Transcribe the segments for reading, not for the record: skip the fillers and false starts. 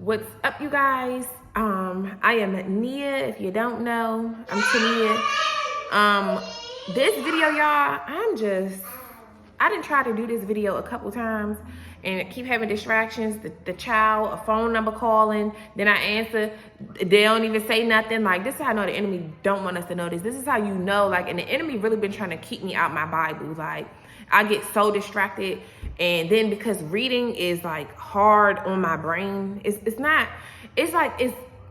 What's up, you guys? I am Nia. If you don't know, I'm Tania. This video, y'all, I didn't try to do this video a couple times and keep having distractions. The child, a phone number calling, then I answer, they don't even say nothing. Like, this is how I know the enemy don't want us to know this. This is how you know, like, and the enemy really been trying to keep me out my Bible. Like, I get so distracted, and then because reading is like hard on my brain,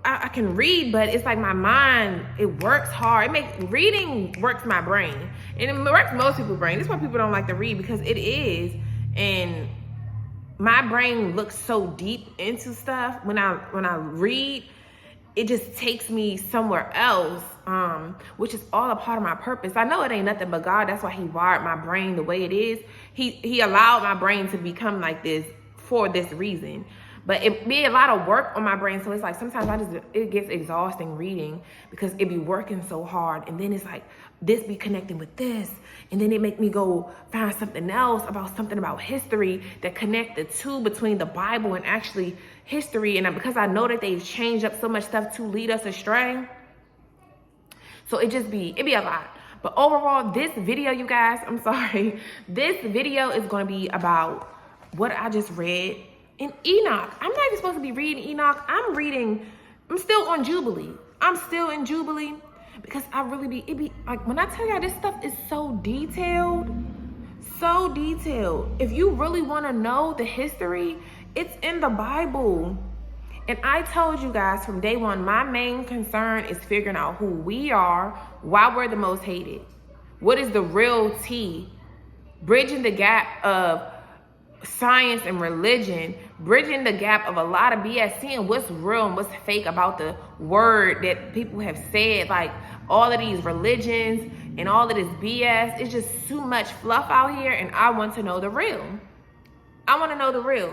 I can read, but it's like my mind, it works hard. Reading works my brain, and it works most people's brain. This is why people don't like to read, because it is, and my brain looks so deep into stuff. When I read, it just takes me somewhere else, which is all a part of my purpose. I know it ain't nothing but God. That's why he wired my brain the way it is. He allowed my brain to become like this for this reason. But it be a lot of work on my brain. So it's like sometimes it gets exhausting reading, because it be working so hard. And then it's like this be connecting with this. And then it make me go find something else something about history that connect the two between the Bible and actually history. And because I know that they've changed up so much stuff to lead us astray. So it be a lot. But overall, this video, you guys, I'm sorry. This video is going to be about what I just read in Enoch. I'm not even supposed to be reading Enoch. I'm still on Jubilee. I'm still in Jubilee, because it be like, when I tell y'all this stuff is so detailed. If you really want to know the history, it's in the Bible. And I told you guys from day one, my main concern is figuring out who we are, why we're the most hated. What is the real tea? Bridging the gap of science and religion, bridging the gap of a lot of BS, seeing what's real and what's fake about the word that people have said. Like, all of these religions and all of this BS, it's just too much fluff out here, and I want to know the real. I want to know the real.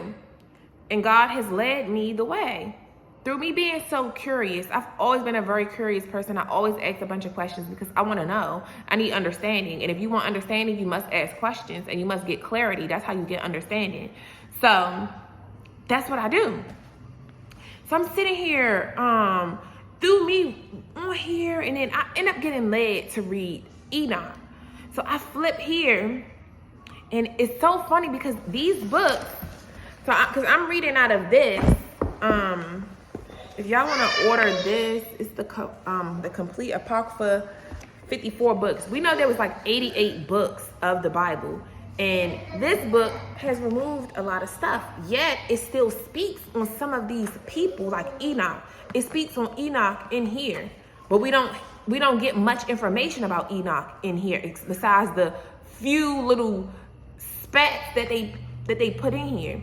And God has led me the way. Through me being so curious. I've always been a very curious person. I always ask a bunch of questions because I want to know. I need understanding. And if you want understanding, you must ask questions and you must get clarity. That's how you get understanding. So that's what I do. So I'm sitting here, through me on here, and then I end up getting led to read Enoch. So I flip here, and it's so funny because these books, because I'm reading out of this. If y'all want to order this, it's the Complete Apocrypha, 54 books. We know there was like 88 books of the Bible, and this book has removed a lot of stuff. Yet it still speaks on some of these people, like Enoch. It speaks on Enoch in here, but we don't get much information about Enoch in here besides the few little specks that they put in here.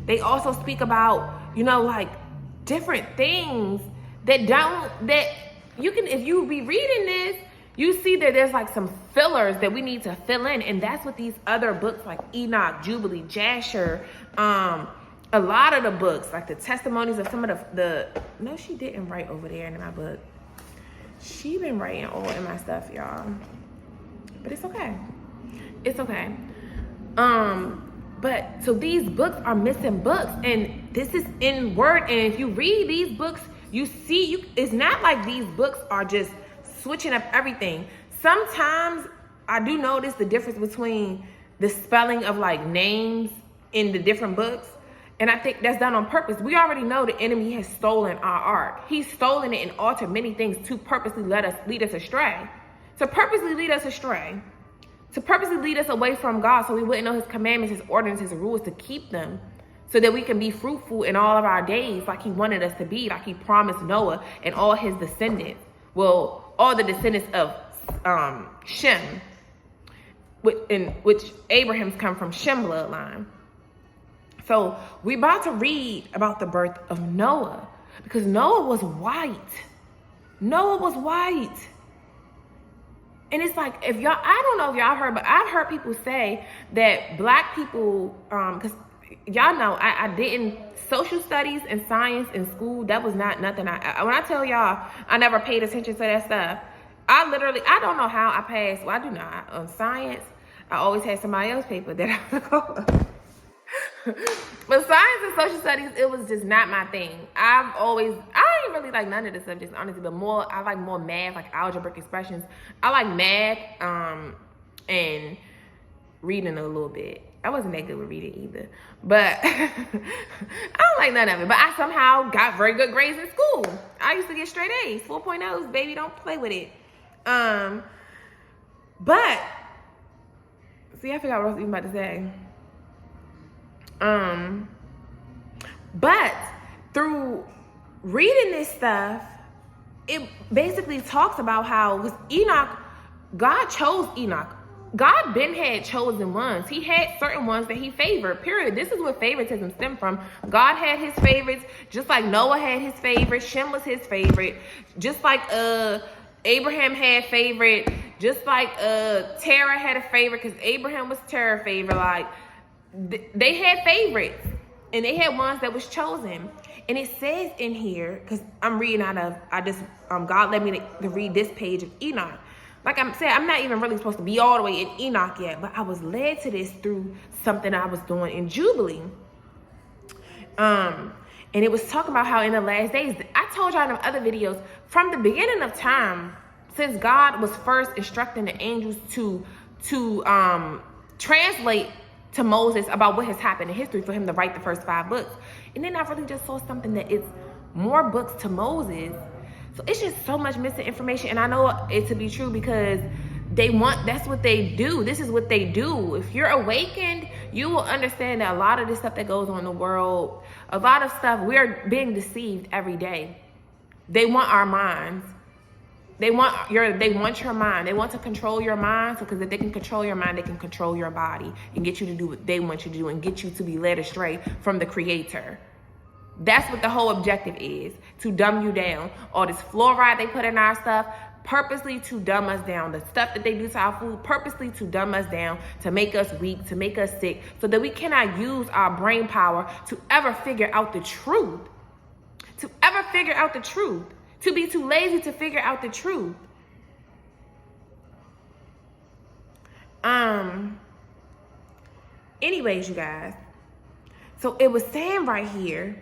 They also speak about, like different things that you can, if you be reading this, you see that there's like some fillers that we need to fill in. And that's what these other books like Enoch, Jubilee, Jasher, a lot of the books, like the testimonies of some of no, she didn't write over there in my book. She been writing all in my stuff, y'all. But it's okay. It's okay. But so these books are missing books, and this is in word. And if you read these books, you see, it's not like these books are just switching up everything. Sometimes I do notice the difference between the spelling of like names in the different books. And I think that's done on purpose. We already know the enemy has stolen our art. He's stolen it and altered many things to purposely lead us astray. To purposely lead us astray. To purposely lead us away from God, so we wouldn't know his commandments, his ordinances, his rules, to keep them, so that we can be fruitful in all of our days like he wanted us to be, like he promised Noah and all his descendants. Well, all the descendants of Shem, which Abraham's come from Shem bloodline. So we about to read about the birth of Noah, because Noah was white. Noah was white. And it's like, I don't know if y'all heard, but I've heard people say that black people, because y'all know, I didn't, social studies and science in school, that was not nothing. When I tell y'all, I never paid attention to that stuff. I don't know how I passed. Well, I do not. On science, I always had somebody else's paper that I But science and social studies, it was just not my thing. I didn't really like none of the subjects, honestly, but I like more math, like algebraic expressions. I like math, and reading a little bit. I wasn't that good with reading either, but I don't like none of it. But I somehow got very good grades in school. I used to get straight A's, 4.0s, baby, don't play with it. But see, I forgot what I was even about to say. But through reading this stuff, it basically talks about how with Enoch, God chose Enoch. God been had chosen ones. He had certain ones that he favored, period. This is what favoritism stemmed from. God had his favorites, just like Noah had his favorite. Shem was his favorite. Just like Abraham had favorite. Just like Terah had a favorite because Abraham was Terah's favorite. Like, they had favorites. And they had ones that was chosen. And it says in here, because I'm reading out of, God led me to read this page of Enoch. Like I'm saying, I'm not even really supposed to be all the way in Enoch yet, but I was led to this through something I was doing in Jubilee. And it was talking about how in the last days, I told y'all in the other videos, from the beginning of time, since God was first instructing the angels to translate to Moses about what has happened in history for him to write the first 5 books. And then I really just saw something that it's more books to Moses. So it's just so much missing information. And I know it to be true because that's what they do. This is what they do. If you're awakened, you will understand that a lot of this stuff that goes on in the world, a lot of stuff, we're being deceived every day. They want our minds. They want your mind. They want to control your mind, because if they can control your mind, they can control your body and get you to do what they want you to do and get you to be led astray from the Creator. That's what the whole objective is, to dumb you down. All this fluoride they put in our stuff, purposely to dumb us down. The stuff that they do to our food, purposely to dumb us down, to make us weak, to make us sick, so that we cannot use our brain power to ever figure out the truth. To be too lazy to figure out the truth. Anyways, you guys. So it was saying right here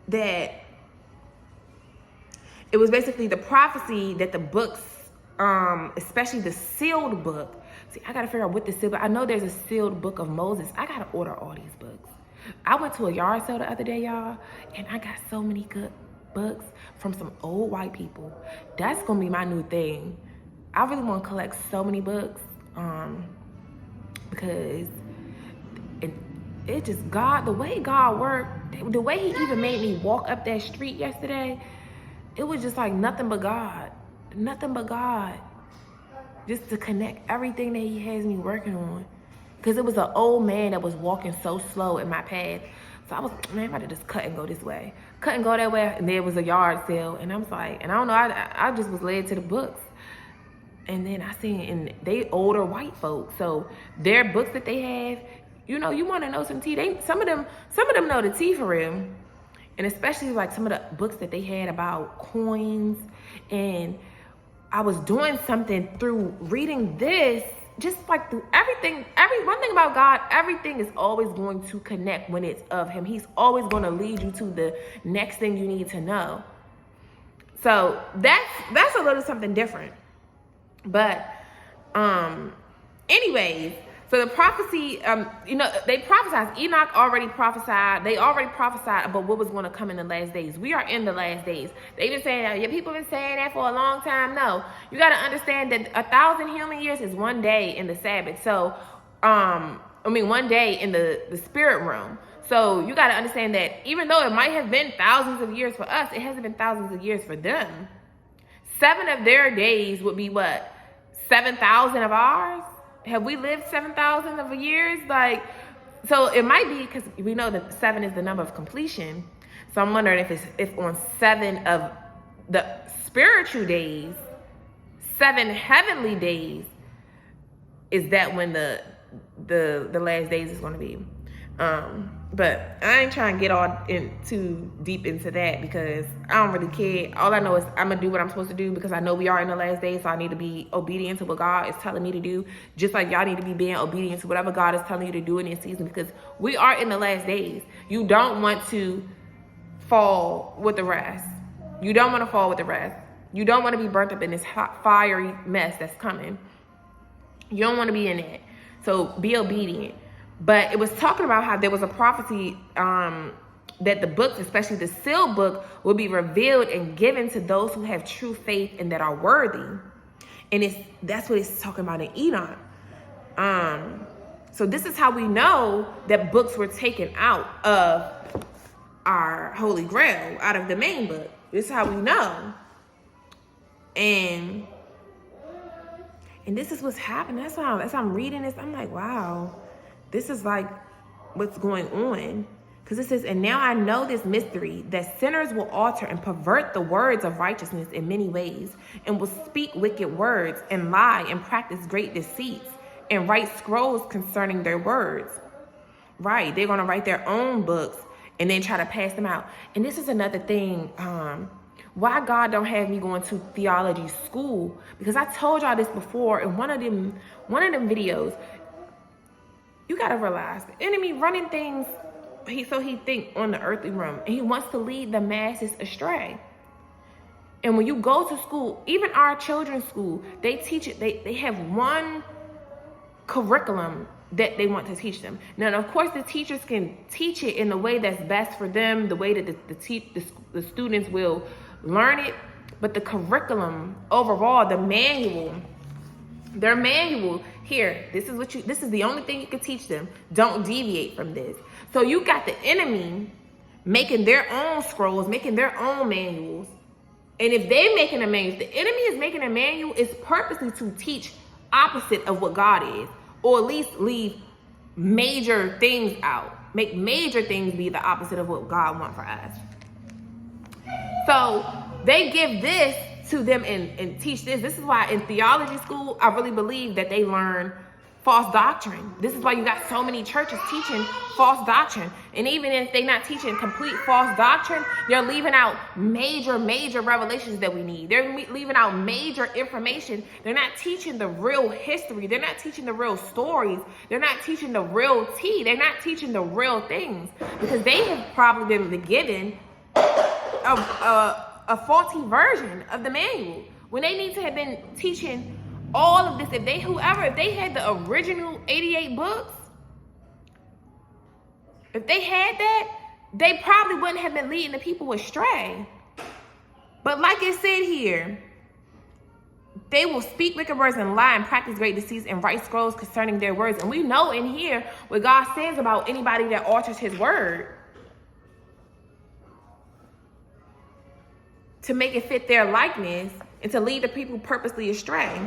that it was basically the prophecy that the books, especially the sealed book. See, I gotta figure out what the sealed book. I know there's a sealed book of Moses. I gotta order all these books. I went to a yard sale the other day, y'all, and I got so many good books from some old white people. That's gonna be my new thing. I really want to collect so many books, because it just, God, the way God worked, the way he even made me walk up that street yesterday, it was just like nothing but God, just to connect everything that he has me working on. Because it was an old man that was walking so slow in my path. So I was, man, I had to just cut and go this way. Cut and go that way, and there was a yard sale. And I was like, and I don't know, I just was led to the books. And then I seen, and they older white folks. So their books that they have, you know, you want to know some tea. Some of them know the tea for real. And especially like some of the books that they had about coins. And I was doing something through reading this, just like through everything. One thing about God, everything is always going to connect when it's of him. He's always going to lead you to the next thing you need to know. So that's a little something different. But anyways, so the prophecy, they prophesied. Enoch already prophesied. They already prophesied about what was going to come in the last days. We are in the last days. They've been saying that. Yeah, people have been saying that for a long time. No, you got to understand that 1,000 human years is one day in the Sabbath. So, one day in the spirit realm. So you got to understand that even though it might have been thousands of years for us, it hasn't been thousands of years for them. 7 of their days would be what? 7,000 of ours? Have we lived 7,000 of years? Like, so it might be, because we know that 7 is the number of completion. So I'm wondering if on 7 of the spiritual days, 7 heavenly days, is that when the last days is going to be? But I ain't trying to get all too deep into that because I don't really care. All I know is I'm going to do what I'm supposed to do because I know we are in the last days, so I need to be obedient to what God is telling me to do, just like y'all need to be being obedient to whatever God is telling you to do in this season because we are in the last days. You don't want to fall with the rest. You don't want to fall with the rest. You don't want to be burnt up in this hot, fiery mess that's coming. You don't want to be in that. So be obedient. But it was talking about how there was a prophecy that the books, especially the sealed book, will be revealed and given to those who have true faith and that are worthy. And that's what it's talking about in Enoch. So this is how we know that books were taken out of our Holy Grail, out of the main book. This is how we know. And this is what's happening. That's why as I'm reading this, I'm like, wow. This is like what's going on. Because it says, and now I know this mystery, that sinners will alter and pervert the words of righteousness in many ways, and will speak wicked words, and lie, and practice great deceits, and write scrolls concerning their words. Right, they're going to write their own books, and then try to pass them out. And this is another thing, why God don't have me going to theology school. Because I told y'all this before in one of them videos. You got to realize the enemy running things so he think on the earthly realm, and he wants to lead the masses astray. And when you go to school, even our children's school, they teach it. They have one curriculum that they want to teach them. Now, of course, the teachers can teach it in the way that's best for them, the way that the students will learn it. But the curriculum overall, the manual. Their manual, here, this is the only thing you can teach them. Don't deviate from this. So you got the enemy making their own scrolls, making their own manuals. And if they're making a manual, if the enemy is making a manual, it's purposely to teach opposite of what God is. Or at least leave major things out. Make major things be the opposite of what God wants for us. So they give this to them and teach this. This is why in theology school, I really believe that they learn false doctrine. This is why you got so many churches teaching false doctrine. And even if they're not teaching complete false doctrine, they're leaving out major revelations that we need. They're leaving out major information. They're not teaching the real history. They're not teaching the real stories. They're not teaching the real tea. They're not teaching the real things because they have probably been given a faulty version of the manual when they need to have been teaching all of this. If they had the original 88 books, if they had that, they probably wouldn't have been leading the people astray. But like it said here, they will speak wicked words and lie and practice great deceits and write scrolls concerning their words. And we know in here what God says about anybody that alters his word to make it fit their likeness and to lead the people purposely astray.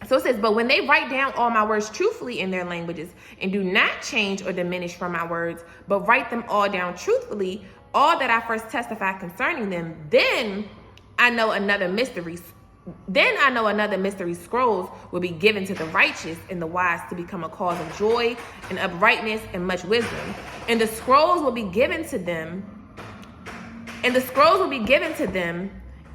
So it says, but when they write down all my words truthfully in their languages and do not change or diminish from my words, but write them all down truthfully, all that I first testify concerning them, then I know another mystery scrolls will be given to the righteous and the wise to become a cause of joy and uprightness and much wisdom. And the scrolls will be given to them.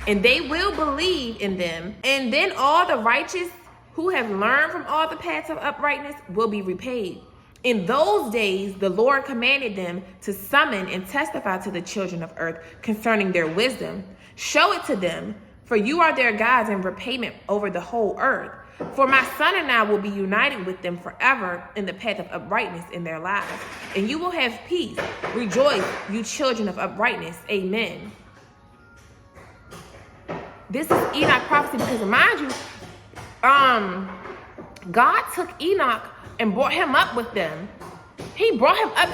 And they will believe in them. And then all the righteous who have learned from all the paths of uprightness will be repaid. In those days, the Lord commanded them to summon and testify to the children of earth concerning their wisdom. Show it to them, for you are their gods in repayment over the whole earth. For my son and I will be united with them forever in the path of uprightness in their lives. And you will have peace. Rejoice, you children of uprightness. Amen. This is Enoch prophecy because mind you, God took Enoch and brought him up with them. He brought him up.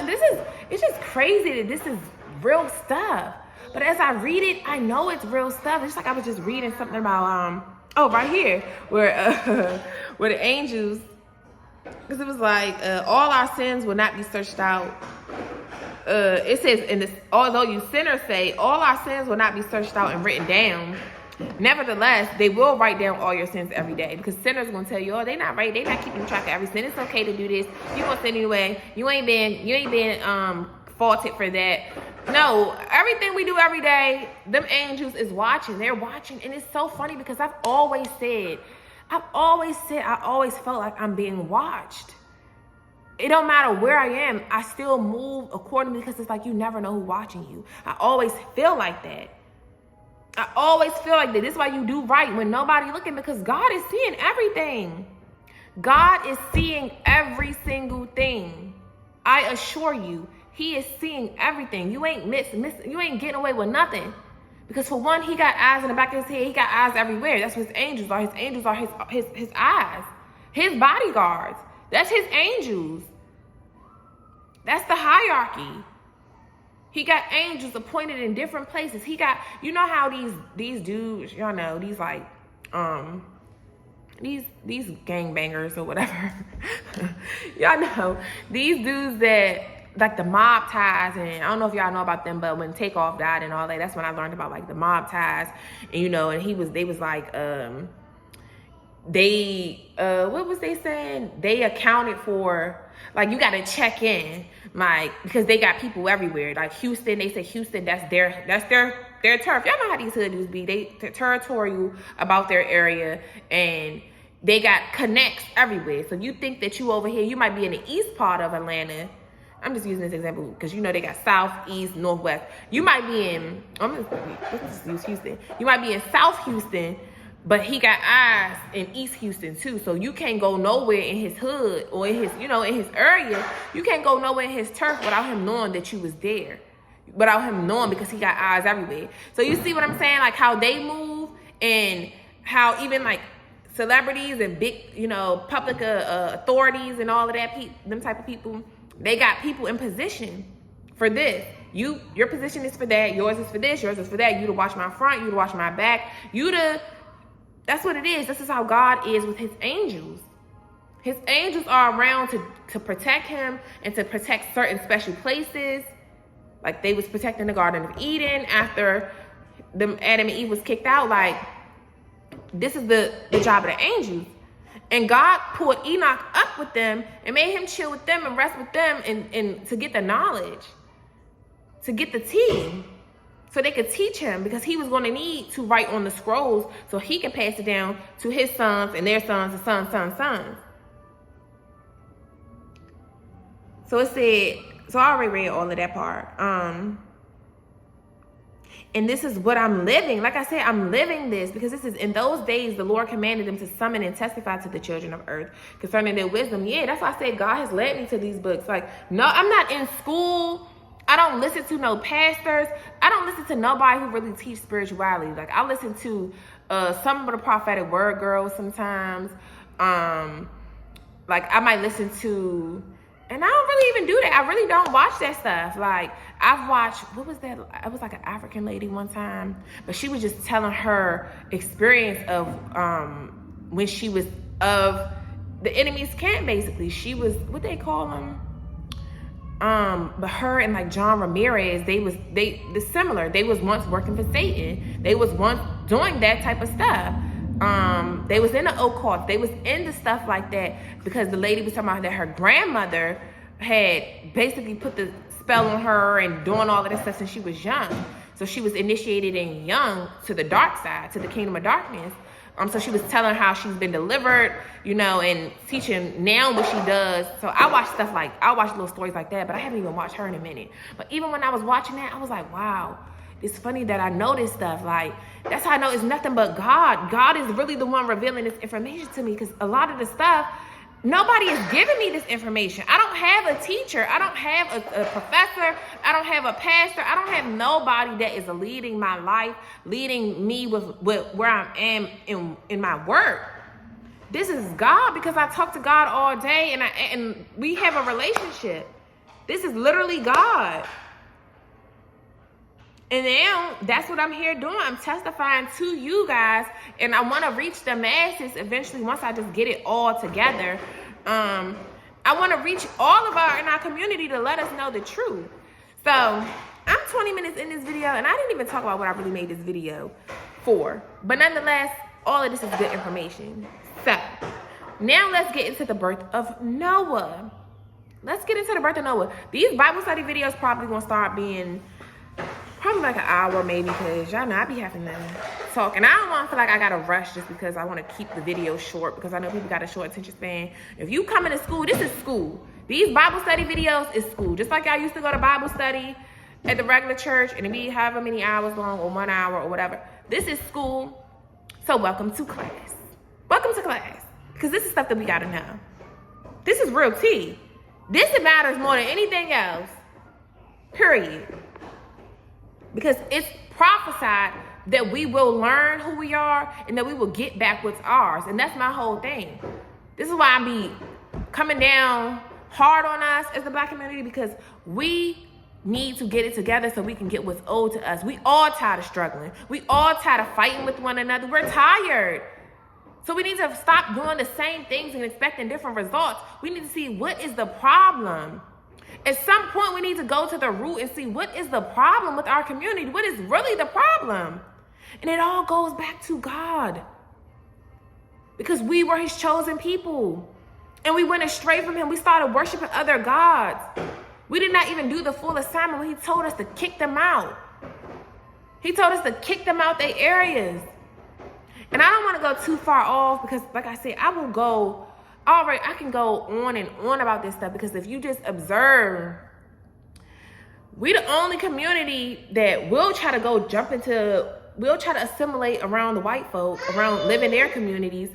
It's just crazy that this is real stuff. But as I read it, I know it's real stuff. It's like I was just reading something about, right here, where the angels, because it was like, all our sins will not be searched out. It says, although you sinners say, all our sins will not be searched out and written down. Nevertheless, they will write down all your sins every day, because sinners gonna tell you, oh, they not right, they not keeping track of every sin. It's okay to do this. You gonna sin anyway. You ain't been faulted for that. No, everything we do every day, them angels is watching. They're watching, and it's so funny because I always felt like I'm being watched. It don't matter where I am, I still move accordingly, because it's like you never know who's watching you. I always feel like that. I always feel like that. This is why you do right when nobody looking, because God is seeing everything. God is seeing every single thing. I assure you, he is seeing everything. You ain't you ain't getting away with nothing. Because for one, he got eyes in the back of his head. He got eyes everywhere. That's what his angels are. His angels are his eyes. His bodyguards. That's his angels. That's the hierarchy. He got angels appointed in different places. He got, you know how these dudes, y'all know, these like, these gangbangers or whatever. Y'all know, these dudes that, like the mob ties, and I don't know if y'all know about them, but when Takeoff died and all that, that's when I learned about like the mob ties. And you know, and they was like, what was they saying? They accounted for, like, you got to check in, like, because they got people everywhere. Like Houston, they say Houston, that's their turf. Y'all know how these hood dudes be. They're territorial about their area, and they got connects everywhere. So you think that you over here, you might be in the east part of Atlanta. I'm just using this example because you know they got south, east, northwest. You might be in, let's just use Houston. You might be in South Houston, but he got eyes in East Houston too. So you can't go nowhere in his hood or in his, you know, in his area. You can't go nowhere in his turf without him knowing that you was there. Without him knowing, because he got eyes everywhere. So you see what I'm saying? Like how they move, and how even like celebrities and big, you know, public authorities and all of that, them type of people, they got people in position for this. Your position is for that. Yours is for this. Yours is for that. You to watch my front. You to watch my back. That's what it is. This is how God is with his angels. His angels are around to protect him and to protect certain special places. Like they was protecting the Garden of Eden after Adam and Eve was kicked out. Like, this is the job of the angels. And God pulled Enoch up with them and made him chill with them and rest with them and to get the knowledge, to get the tea, so they could teach him, because he was going to need to write on the scrolls so he can pass it down to his sons and their sons and sons. So it said, so I already read all of that part. And this is what I'm living. Like I said, I'm living this, because this is, in those days, the Lord commanded them to summon and testify to the children of earth concerning their wisdom. Yeah, that's why I said God has led me to these books. Like, no, I'm not in school. I don't listen to no pastors. I don't listen to nobody who really teach spirituality. Like, I listen to some of the prophetic word girls sometimes. Like, I might listen to, and I don't really even do that. I really don't watch that stuff. Like, I've watched, what was that? It was like an African lady one time, but she was just telling her experience of when she was of the enemy's camp, basically. She was, what they call them? But her and like John Ramirez, they similar. They was once working for Satan. They was once doing that type of stuff. They was in the occult. They was into stuff like that, because the lady was talking about that her grandmother had basically put the spell on her and doing all of this stuff since she was young. So she was initiated in young to the dark side, to the kingdom of darkness. So she was telling how she's been delivered, you know, and teaching now what she does. So I watch little stories like that, but I haven't even watched her in a minute. But even when I was watching that, I was like, wow, it's funny that I know this stuff. Like, that's how I know it's nothing but God. God is really the one revealing this information to me, because a lot of the stuff, nobody is giving me this information. I don't have a teacher. I don't have a professor. I don't have a pastor. I don't have nobody that is leading my life, leading me with where I am in my work. This is God, because I talk to God all day and we have a relationship. This is literally God. And now that's what I'm here doing. I'm testifying to you guys, and I want to reach the masses eventually once I just get it all together. I want to reach all of in our community to let us know the truth. So I'm 20 minutes in this video, and I didn't even talk about what I really made this video 4. But nonetheless, all of this is good information. So, now let's get into the birth of Noah. Let's get into the birth of Noah. These Bible study videos probably gonna start being probably like an hour maybe, because y'all know I be having to talk. And I don't want to feel like I gotta rush just because I want to keep the video short, because I know people got a short attention span. If you come into school, this is school. These Bible study videos is school. Just like y'all used to go to Bible study at the regular church and it be however many hours long or 1 hour or whatever. This is school. So welcome to class. Welcome to class. Because this is stuff that we gotta know. This is real tea. This matters more than anything else. Period. Because it's prophesied that we will learn who we are and that we will get back what's ours. And that's my whole thing. This is why I be coming down hard on us as the Black community, because we need to get it together so we can get what's owed to us. We all tired of struggling. We all tired of fighting with one another. We're tired. So we need to stop doing the same things and expecting different results. We need to see what is the problem. At some point, we need to go to the root and see what is the problem with our community. What is really the problem? And it all goes back to God. Because we were his chosen people. And we went astray from him. We started worshiping other gods. We did not even do the full assignment when he told us to kick them out. He told us to kick them out their areas. And I don't want to go too far off because, like I said, I can go on and on about this stuff, because if you just observe, we the only community that will try to assimilate around the white folk, around live in their communities.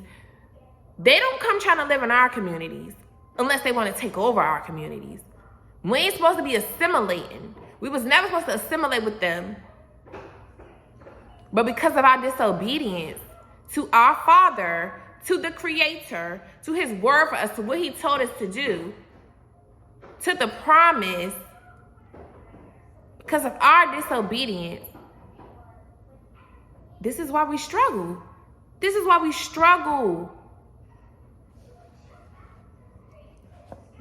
They don't come trying to live in our communities unless they want to take over our communities. We ain't supposed to be assimilating. We was never supposed to assimilate with them. But because of our disobedience to our Father, to the Creator, to his word for us, to what he told us to do, to the promise, because of our disobedience, this is why we struggle. This is why we struggle.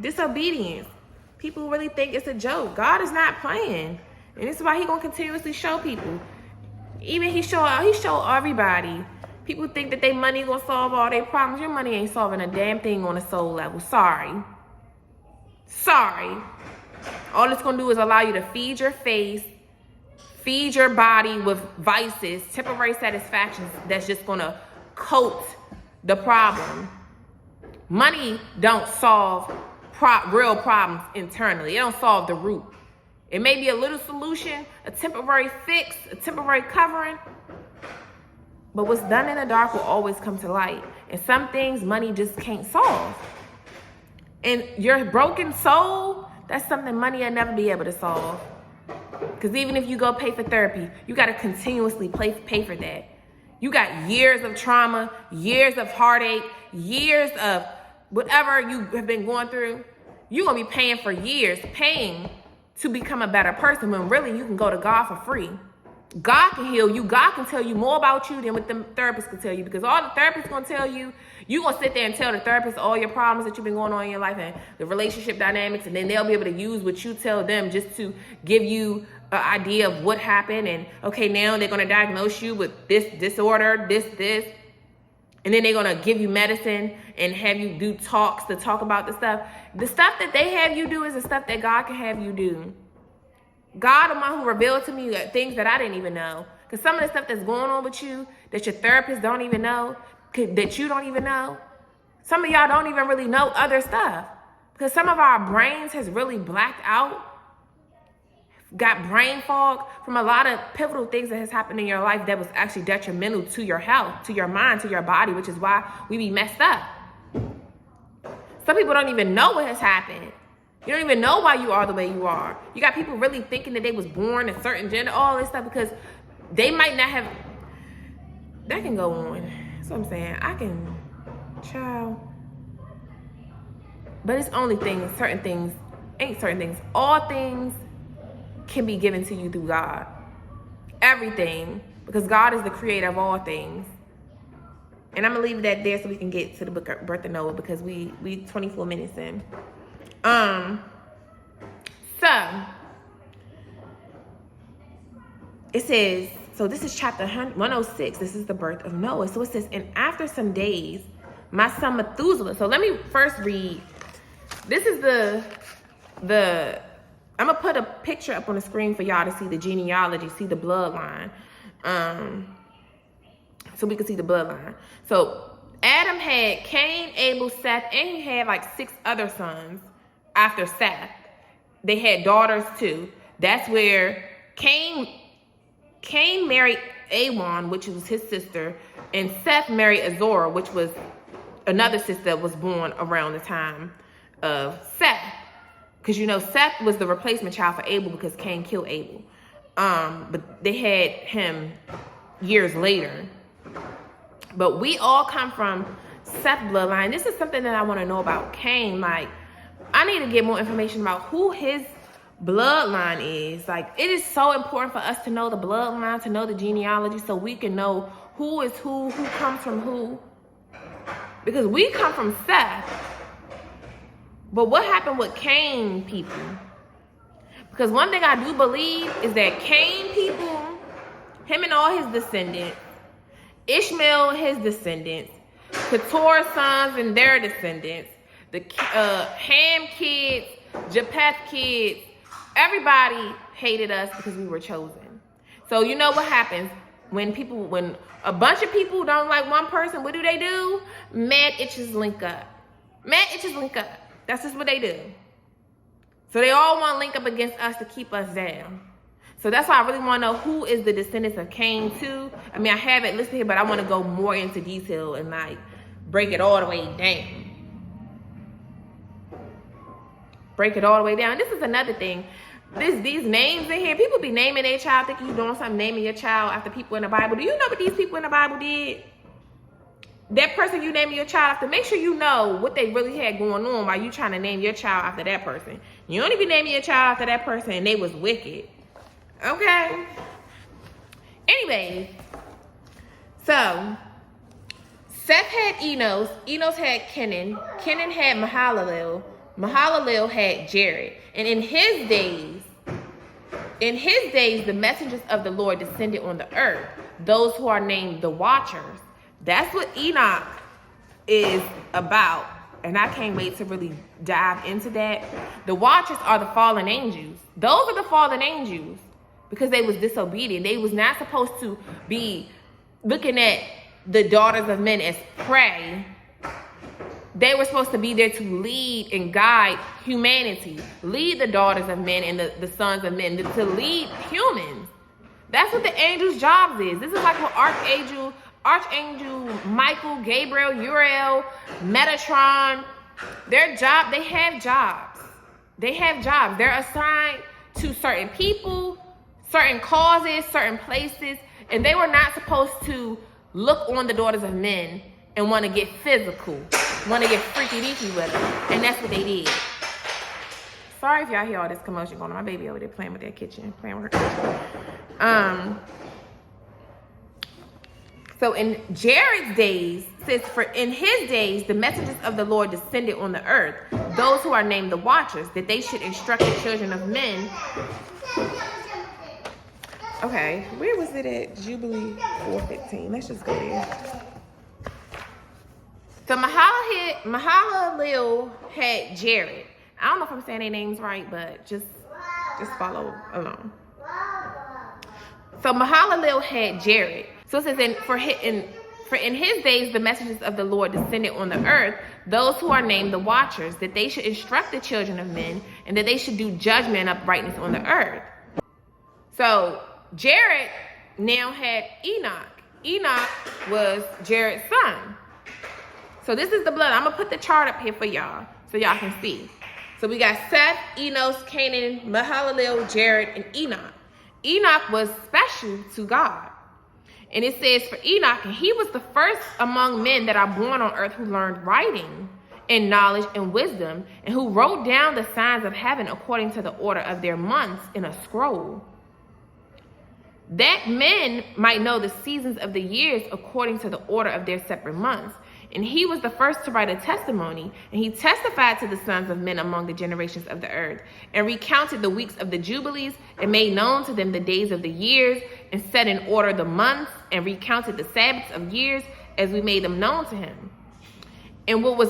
Disobedience. People really think it's a joke. God is not playing. And this is why he's going to continuously show people. Even he show everybody. People think that their money going to solve all their problems. Your money ain't solving a damn thing on a soul level. Sorry. All it's going to do is allow you to feed your face, feed your body with vices, temporary satisfactions that's just going to coat the problem. Money don't solve real problems internally. It don't solve the root. It may be a little solution, a temporary fix, a temporary covering, but what's done in the dark will always come to light. And some things money just can't solve. And your broken soul, that's something money will never be able to solve. Because even if you go pay for therapy, you got to continuously pay for that. You got years of trauma, years of heartache, years of whatever you have been going through. You're going to be paying for years, paying to become a better person, when really you can go to God for free. God can heal you. God can tell you more about you than what the therapist can tell you, because all the therapist going to tell you, you're going to sit there and tell the therapist all your problems that you've been going on in your life and the relationship dynamics, and then they'll be able to use what you tell them just to give you an idea of what happened. And okay, now they're going to diagnose you with this disorder, this. And then they're going to give you medicine and have you do talks to talk about the stuff. The stuff that they have you do is the stuff that God can have you do. God, the one who revealed to me things that I didn't even know. Because some of the stuff that's going on with you that your therapist don't even know, that you don't even know. Some of y'all don't even really know other stuff. Because some of our brains has really blacked out. Got brain fog from a lot of pivotal things that has happened in your life that was actually detrimental to your health, to your mind, to your body, which is why we be messed up. Some people don't even know what has happened. You don't even know why you are the way you are. You got people really thinking that they was born a certain gender, all this stuff, because they might not have. That can go on. That's what I'm saying. Child. But it's only things, certain things, ain't certain things. All things can be given to you through God. Everything. Because God is the creator of all things. And I'm going to leave that there so we can get to the birth of Noah, because we 24 minutes in. So it says, So this is chapter 106. This is the birth of Noah. So it says, and after some days, my son Methuselah. So let me first read. This is the I'm gonna put a picture up on the screen for y'all to see the genealogy, see the bloodline. So we can see the bloodline. So Adam had Cain, Abel, Seth, and he had like 6 other sons after Seth. They had daughters too. That's where Cain married Awan, which was his sister, and Seth married Azorah, which was another sister that was born around the time of Seth. Because you know Seth was the replacement child for Abel because Cain killed Abel. But they had him years later. But we all come from Seth's bloodline. This is something that I want to know about Cain. Like, I need to get more information about who his bloodline is. Like, it is so important for us to know the bloodline, to know the genealogy, so we can know who is who comes from who. Because we come from Seth. But what happened with Cain people? Because one thing I do believe is that Cain people, him and all his descendants, Ishmael, his descendants, Keturah's sons and their descendants, the Ham kids, Japheth kids, everybody hated us because we were chosen. So you know what happens when a bunch of people don't like one person? What do? Mad itches link up. Mad itches link up. That's just what they do. So they all want to link up against us to keep us down. So that's why I really want to know who is the descendants of Cain too. I mean, I have it listed here, but I want to go more into detail and like break it all the way down. Break it all the way down. This is another thing. These names in here, people be naming their child, thinking you're doing something, naming your child after people in the Bible. Do you know what these people in the Bible did? That person you naming your child after, make sure you know what they really had going on while you trying to name your child after that person. You only be naming your child after that person and they was wicked. Okay? Anyways, so Seth had Enos. Enos had Kenan. Kenan had Mahalalel. Mahalalel had Jared. And in his days, the messengers of the Lord descended on the earth, those who are named the Watchers. That's what Enoch is about. And I can't wait to really dive into that. The Watchers are the fallen angels. Those are the fallen angels because they was disobedient. They was not supposed to be looking at the daughters of men as prey. They were supposed to be there to lead and guide humanity. Lead the daughters of men and the sons of men. To lead humans. That's what the angels' jobs is. This is like what Archangel Michael, Gabriel, Uriel, Metatron, they have jobs. They have jobs. They're assigned to certain people, certain causes, certain places, and they were not supposed to look on the daughters of men and want to get physical, want to get freaky-deaky with them, and that's what they did. Sorry if y'all hear all this commotion going on. My baby over there playing with that kitchen, playing with her kitchen. So in Jared's days, says, for in his days, the messengers of the Lord descended on the earth, those who are named the Watchers, that they should instruct the children of men. Okay, where was it at? Jubilee 4:15. Let's just go there. So Mahalalel had Jared. I don't know if I'm saying their names right, but just follow along. So Mahalalel had Jared. So it says, for in his days, the messengers of the Lord descended on the earth, those who are named the Watchers, that they should instruct the children of men, and that they should do judgment and uprightness on the earth. So Jared now had Enoch. Enoch was Jared's son. So this is the blood. I'm going to put the chart up here for y'all so y'all can see. So we got Seth, Enos, Canaan, Mahalalel, Jared, and Enoch. Enoch was special to God. And it says for Enoch, and he was the first among men that are born on earth who learned writing and knowledge and wisdom, and who wrote down the signs of heaven according to the order of their months in a scroll, that men might know the seasons of the years according to the order of their separate months. And he was the first to write a testimony, and he testified to the sons of men among the generations of the earth, and recounted the weeks of the jubilees, and made known to them the days of the years, and set in order the months, and recounted the Sabbaths of years as we made them known to him. And what was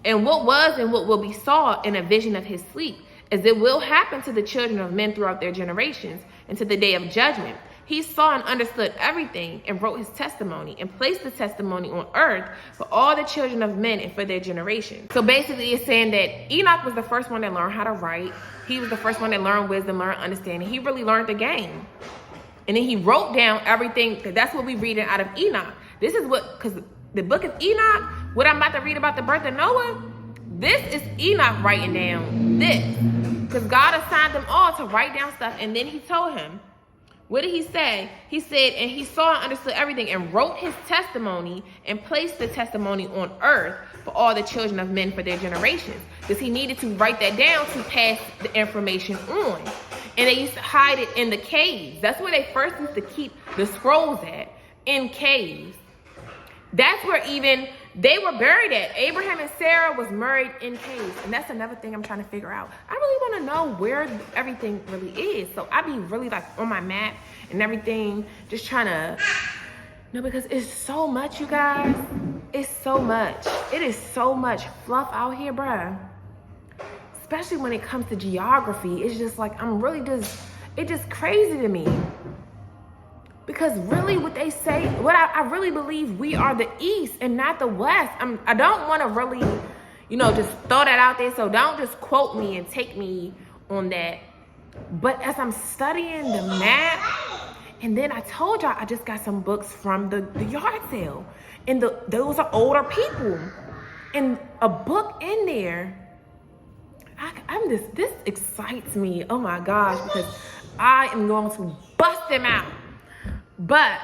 and what will be saw in a vision of his sleep, as it will happen to the children of men throughout their generations, and to the day of judgment. He saw and understood everything, and wrote his testimony, and placed the testimony on earth for all the children of men and for their generations. So basically it's saying that Enoch was the first one that learned how to write. He was the first one that learned wisdom, learned understanding. He really learned the game. And then he wrote down everything. That's what we reading out of Enoch. This is what, because the book of Enoch, what I'm about to read about the birth of Noah, this is Enoch writing down this. Because God assigned them all to write down stuff. And then he told him, what did he say? He said, and he saw and understood everything, and wrote his testimony, and placed the testimony on earth for all the children of men for their generations. Because he needed to write that down to pass the information on. And they used to hide it in the caves. That's where they first used to keep the scrolls at, in caves. That's where even they were buried at. Abraham and Sarah was married in caves. And that's another thing I'm trying to figure out. I really want to know where everything really is. So I be really like on my map and everything, just trying to, because it's so much, you guys. It's so much. It is so much fluff out here, bruh. Especially when it comes to geography. It's just like, it's just crazy to me. Because really what they say, what I really believe, we are the East and not the West. I don't want to really, just throw that out there. So don't just quote me and take me on that. But as I'm studying the map, and then I told y'all I just got some books from the yard sale. And those are older people. And a book in there, this excites me. Oh my gosh, because I am going to bust them out. But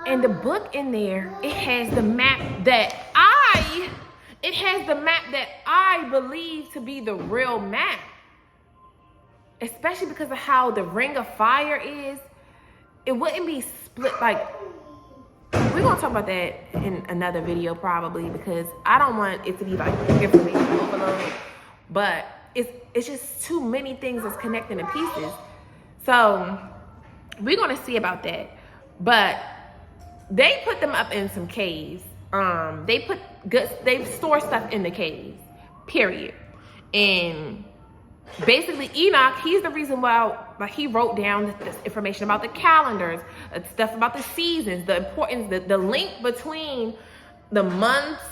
in the book in there, it has the map that I believe to be the real map. Especially because of how the Ring of Fire is. It wouldn't be split like, we're gonna talk about that in another video probably, because I don't want it to be like information overload. But it's just too many things that's connecting the pieces. So we're gonna see about that. But they put them up in some caves. They store stuff in the caves, period. And basically Enoch, he's the reason why, like, he wrote down this information about the calendars, stuff about the seasons, the importance, the link between the months,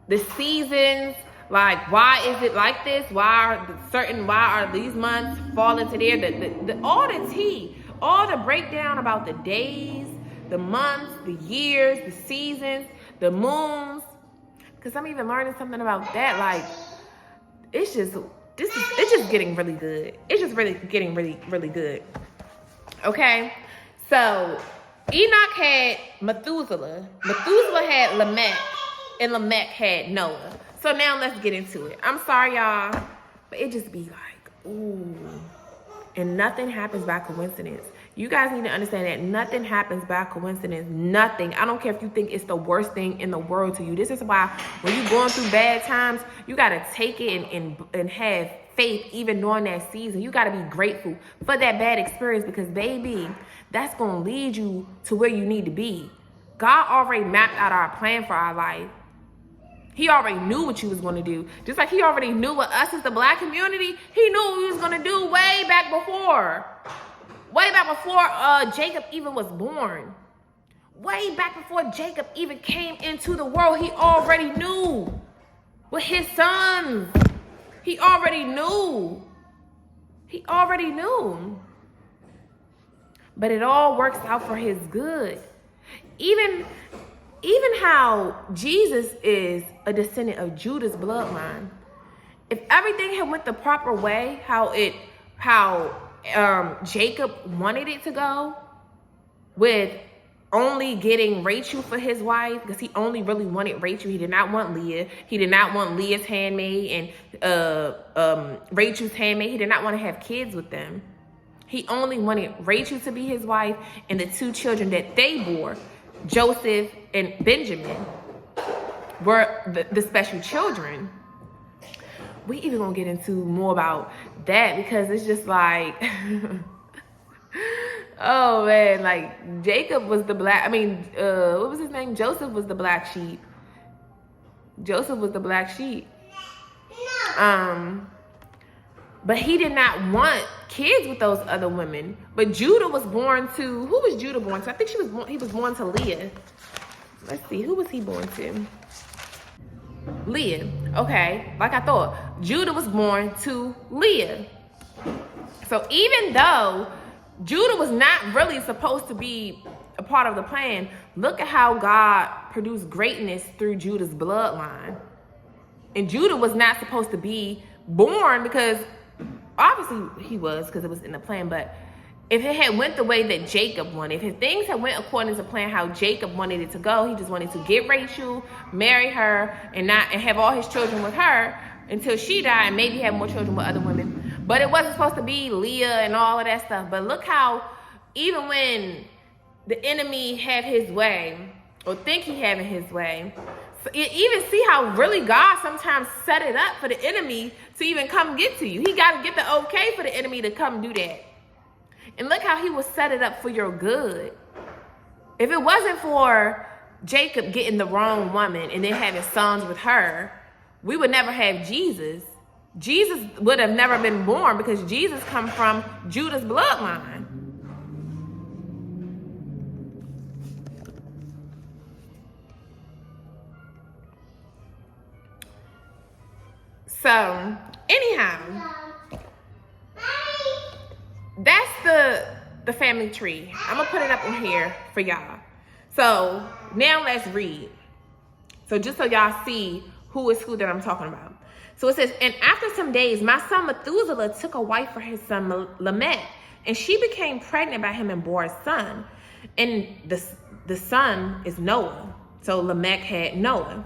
the seasons. Like, why is it like this? Why are these months fall into there? All the tea, all the breakdown about the days, the months, the years, the seasons, the moons. Because I'm even learning something about that. Like, it's just getting really good. It's just really getting really, really good. Okay? So, Enoch had Methuselah. Methuselah had Lamech. And Lamech had Noah. So now let's get into it. I'm sorry, y'all, but it just be like, ooh. And nothing happens by coincidence. You guys need to understand that nothing happens by coincidence. Nothing. I don't care if you think it's the worst thing in the world to you. This is why when you're going through bad times, you got to take it and have faith even during that season. You got to be grateful for that bad experience, because, baby, that's going to lead you to where you need to be. God already mapped out our plan for our life. He already knew what you was going to do. Just like he already knew what us as the Black community, he knew what we was going to do way back before. Way back before Jacob even was born. Way back before Jacob even came into the world, he already knew. With his sons, he already knew. He already knew. But it all works out for his good. Even how Jesus is a descendant of Judah's bloodline. If everything had went the proper way, how Jacob wanted it to go, with only getting Rachel for his wife, because he only really wanted Rachel. He did not want Leah. He did not want Leah's handmaid and Rachel's handmaid. He did not want to have kids with them. He only wanted Rachel to be his wife and the two children that they bore, Joseph and Benjamin. were the special children. We even gonna get into more about that because it's just like, oh man, like Jacob was the black, what was his name? Joseph was the black sheep. Joseph was the black sheep. But he did not want kids with those other women. But Judah was born to, who was Judah born to? I think he was born to Leah. Let's see, who was he born to? Leah. Okay, like I thought. Judah was born to Leah. So even though Judah was not really supposed to be a part of the plan, look at how God produced greatness through Judah's bloodline. And Judah was not supposed to be born because obviously he was, because it was in the plan, but if it had went the way that Jacob wanted, if things had went according to plan how Jacob wanted it to go, he just wanted to get Rachel, marry her, and have all his children with her until she died, and maybe have more children with other women. But it wasn't supposed to be Leah and all of that stuff. But look how even when the enemy have his way, or think he having his way, so even see how really God sometimes set it up for the enemy to even come get to you. He got to get the okay for the enemy to come do that. And look how he will set it up for your good. If it wasn't for Jacob getting the wrong woman and then having sons with her, we would never have Jesus. Jesus would have never been born because Jesus come from Judah's bloodline. So, anyhow, that's the family tree. I'm going to put it up on here for y'all. So, now let's read. So, just so y'all see who is who that I'm talking about. So, it says, and after some days, my son Methuselah took a wife for his son Lamech, and she became pregnant by him and bore a son. And the son is Noah. So, Lamech had Noah.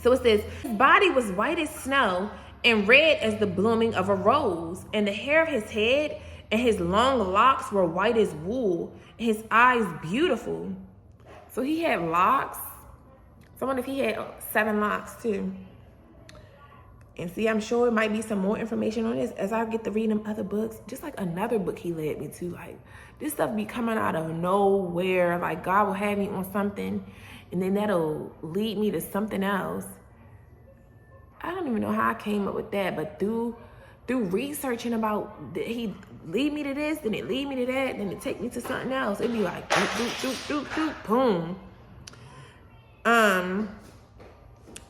So it says, his body was white as snow and red as the blooming of a rose, and the hair of his head and his long locks were white as wool, and his eyes beautiful. So he had locks. So I wonder if he had 7 locks too. And see, I'm sure it might be some more information on this as I get to read them other books. Just like another book he led me to. Like, this stuff be coming out of nowhere. Like, God will have me on something, and then that'll lead me to something else. I don't even know how I came up with that, but through researching about, he lead me to this, then it lead me to that, then it take me to something else. It'd be like, doop, doop, doop, doop, boom.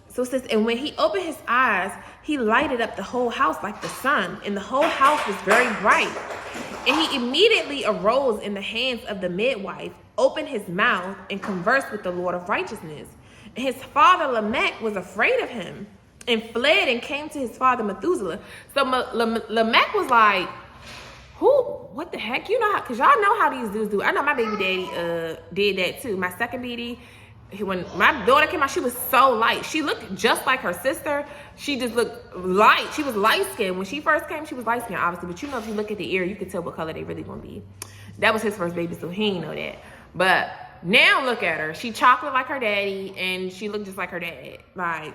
So it says, and when he opened his eyes, he lighted up the whole house like the sun, and the whole house was very bright. And he immediately arose in the hands of the midwife, opened his mouth, and conversed with the Lord of righteousness. And his father Lamech was afraid of him, and fled and came to his father Methuselah. So Lamech was like, what the heck? You know how, because y'all know how these dudes do. I know my baby daddy did that too. My second baby, when my daughter came out, she was so light. She looked just like her sister. She just looked light. She was light skinned. When she first came, she was light skinned, obviously. But you know, if you look at the ear, you can tell what color they really gonna be. That was his first baby, so he ain't know that. But now look at her. She chocolate like her daddy, and she looked just like her dad. Like,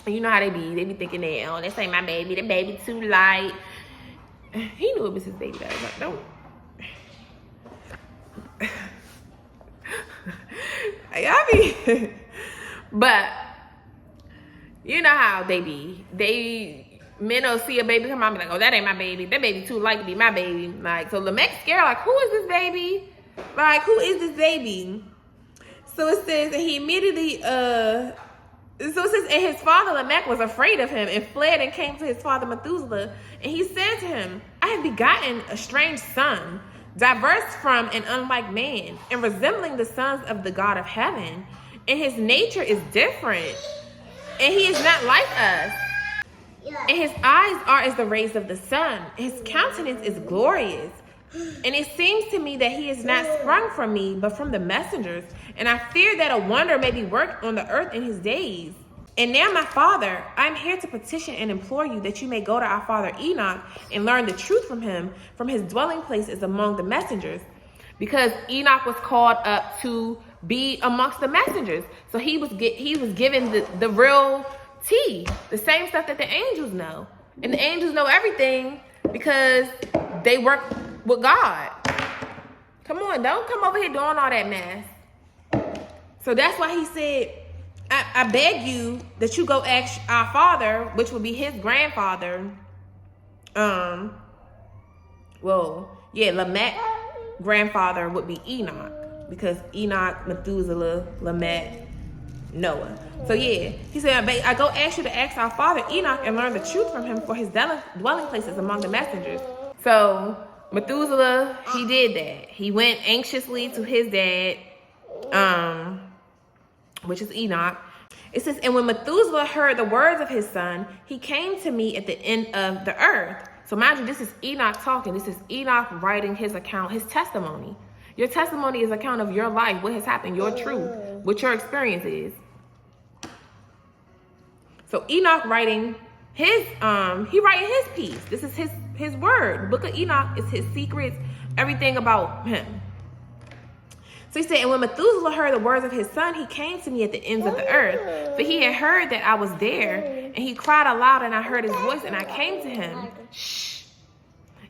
you know how they be. They be thinking that, oh, this ain't my baby. The baby too light. He knew it was his baby. That was like, don't. But you know how they be. Men will see a baby come out and be like, oh, that ain't my baby. That baby too light to be my baby. Like, so Lamech's scared, like, who is this baby? Like, who is this baby? So it says that he immediately, so it says, and his father Lamech was afraid of him and fled and came to his father Methuselah. And he said to him, I have begotten a strange son, diverse from and unlike man, and resembling the sons of the God of heaven. And his nature is different, and he is not like us. And his eyes are as the rays of the sun. His countenance is glorious. And it seems to me that he is not sprung from me, but from the messengers. And I fear that a wonder may be worked on the earth in his days. And now, my father, I am here to petition and implore you that you may go to our father Enoch and learn the truth from him, from his dwelling place is among the messengers. because Enoch was called up to be amongst the messengers. So he was given the real tea, the same stuff that the angels know. And the angels know everything because they work with God. Come on, don't come over here doing all that mess. So that's why he said, I beg you that you go ask our father, which would be his grandfather. Lamech grandfather would be Enoch, because Enoch, Methuselah, Lamech, Noah. So yeah, he said, I go ask you to ask our father Enoch and learn the truth from him for his dwelling places among the messengers. So Methuselah, he did that. He went anxiously to his dad, which is Enoch. It says, and when Methuselah heard the words of his son, he came to me at the end of the earth. So mind you, this is Enoch talking. This is Enoch writing his account, his testimony. Your testimony is an account of your life, what has happened, your truth, what your experience is. So Enoch writing his piece. This is his word. The book of Enoch is his secrets, everything about him. So he said, and when Methuselah heard the words of his son, he came to me at the ends of the earth. For he had heard that I was there, and he cried aloud, and I heard his voice, and I came to him. Shh.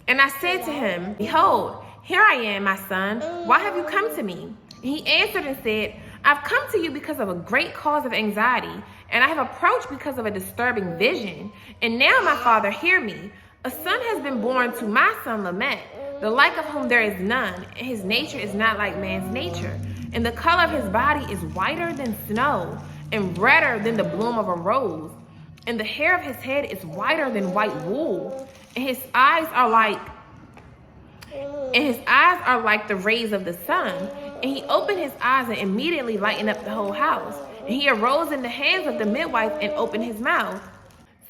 And I said to him, behold, here I am, my son. Why have you come to me? And he answered and said, I've come to you because of a great cause of anxiety, and I have approached because of a disturbing vision. And now, my father, hear me. A son has been born to my son Lamech, the like of whom there is none, and his nature is not like man's nature. And the color of his body is whiter than snow, and redder than the bloom of a rose. And the hair of his head is whiter than white wool, and his eyes are like the rays of the sun. And he opened his eyes and immediately lightened up the whole house. And he arose in the hands of the midwife and opened his mouth.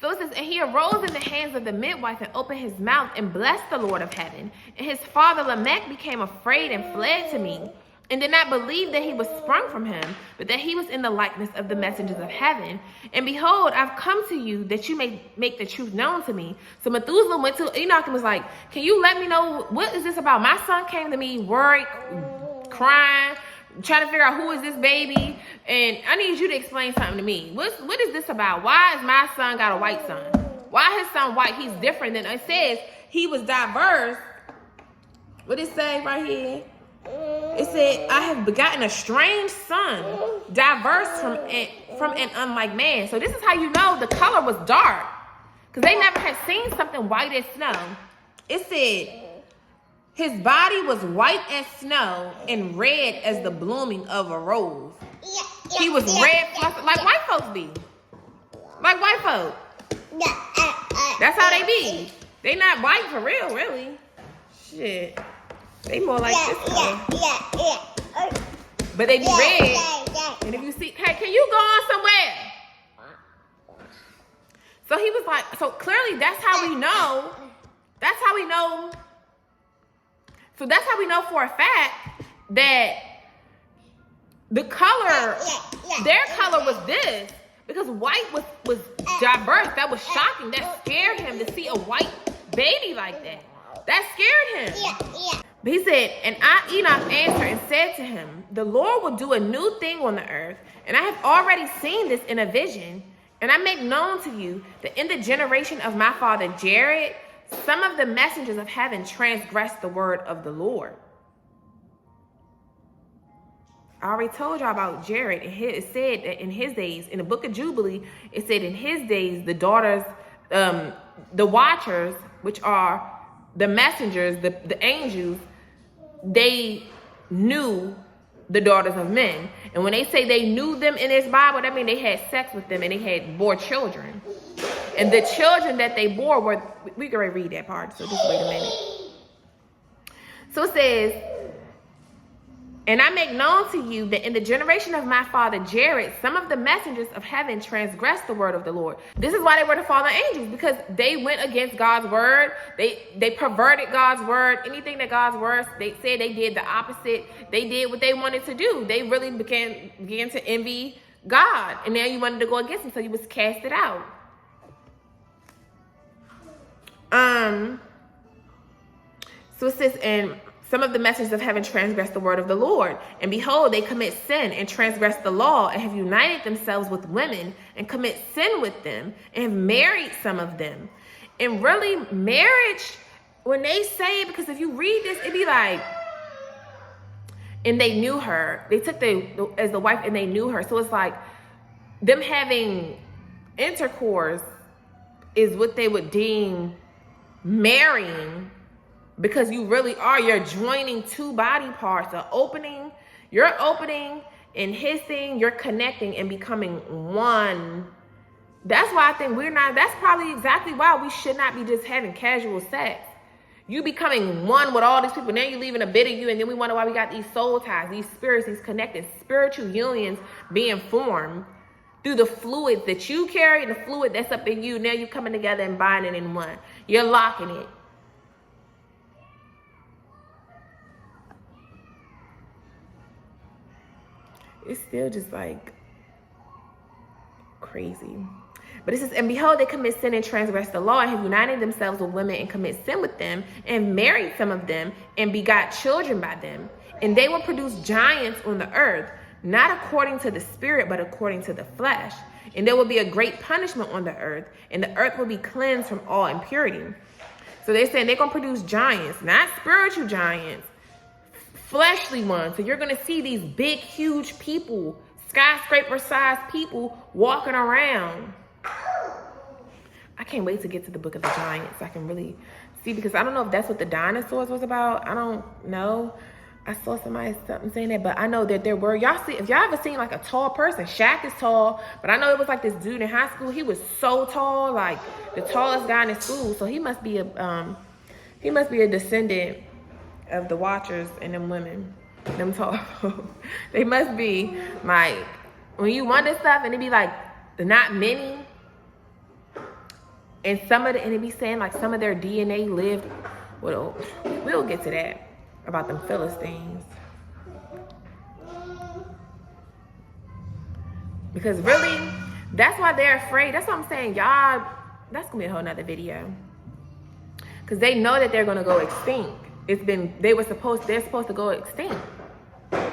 So it says, and he arose in the hands of the midwife and opened his mouth and blessed the Lord of heaven. And his father Lamech became afraid and fled to me, and did not believe that he was sprung from him, but that he was in the likeness of the messengers of heaven. And behold, I've come to you that you may make the truth known to me. So Methuselah went to Enoch and was like, can you let me know, what is this about? My son came to me worried, crying, trying to figure out who is this baby, and I need you to explain something to me. What is this about? Why is my son got a white son? Why his son white? He's different than, it says he was diverse. What did it say right here? It said, I have begotten a strange son, diverse from an unlike man. So this is how you know the color was dark, because they never had seen something white as snow. It said, his body was white as snow and red as the blooming of a rose. He was red, like white folks be. Like white folk. That's how they be. They not white for real, really. Shit. They more like this color. But they be red. And if you see, hey, can you go on somewhere? So he was like, so clearly that's how we know. That's how we know. So that's how we know for a fact that the color, their color was this. Because white was diverse. That was shocking. That scared him to see a white baby like that. That scared him. But he said, and Enoch answered and said to him, the Lord will do a new thing on the earth, and I have already seen this in a vision. And I make known to you that in the generation of my father Jared, some of the messengers of heaven transgressed the word of the Lord. I already told y'all about Jared. It said that in his days, in the book of Jubilee, it said in his days, the daughters, the watchers, which are the messengers, the angels, they knew the daughters of men. And when they say they knew them in this Bible, that means they had sex with them and they had bore children. And the children that they bore were, we can already read that part, so just wait a minute. So it says, and I make known to you that in the generation of my father Jared, some of the messengers of heaven transgressed the word of the Lord. This is why they were the fallen angels, because they went against God's word. They perverted God's word. Anything that God's word, they said, they did the opposite. They did what they wanted to do. They really began to envy God. And now you wanted to go against him, so you was casted out. So it says, and Some of the messengers of heaven transgress the word of the Lord. And behold, they commit sin and transgress the law and have united themselves with women and commit sin with them and have married some of them. And really, marriage, when they say, because if you read this, it'd be like, and they knew her. They took as the wife and they knew her. So it's like them having intercourse is what they would deem marrying, because you really are, you're joining two body parts, you're opening and his thing, you're connecting and becoming one. That's why I think that's probably exactly why we should not be just having casual sex. You becoming one with all these people, now you're leaving a bit of you, and then we wonder why we got these soul ties, these spirits, these connected spiritual unions being formed through the fluid that you carry and the fluid that's up in you. Now you're coming together and binding in one. You're locking it. It's still just like crazy. But it says, and behold, they commit sin and transgress the law and have united themselves with women and commit sin with them and married some of them and begot children by them. And they will produce giants on the earth, not according to the spirit, but according to the flesh. And there will be a great punishment on the earth, and the earth will be cleansed from all impurity. So they're saying they're going to produce giants, not spiritual giants, fleshly ones. So you're going to see these big, huge people, skyscraper-sized people walking around. I can't wait to get to the book of the giants so I can really see, because I don't know if that's what the dinosaurs was about. I don't know. I saw something saying that, but I know that there were, if y'all ever seen like a tall person, Shaq is tall, but I know it was like this dude in high school. He was so tall, like the tallest guy in his school. So he must be a descendant of the Watchers and them women, them tall. They must be like, when you wonder stuff and it be like the not many, and and it be saying like some of their DNA lived. Well, we'll get to that about them Philistines, because really that's why they're afraid. That's what I'm saying, y'all. That's gonna be a whole nother video, because they know that they're gonna go extinct. They're supposed to go extinct. But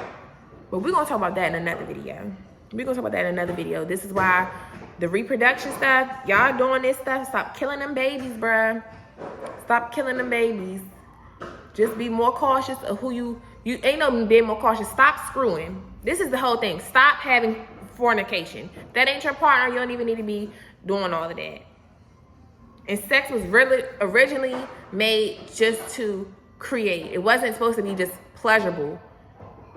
we're gonna talk about that in another video. This is why the reproduction stuff, y'all doing this stuff, stop killing them babies, bruh. Stop killing them babies. Just be more cautious of who you ain't no being more cautious. Stop screwing. This is the whole thing. Stop having fornication. If that ain't your partner, you don't even need to be doing all of that. And sex was really originally made just to create. It wasn't supposed to be just pleasurable,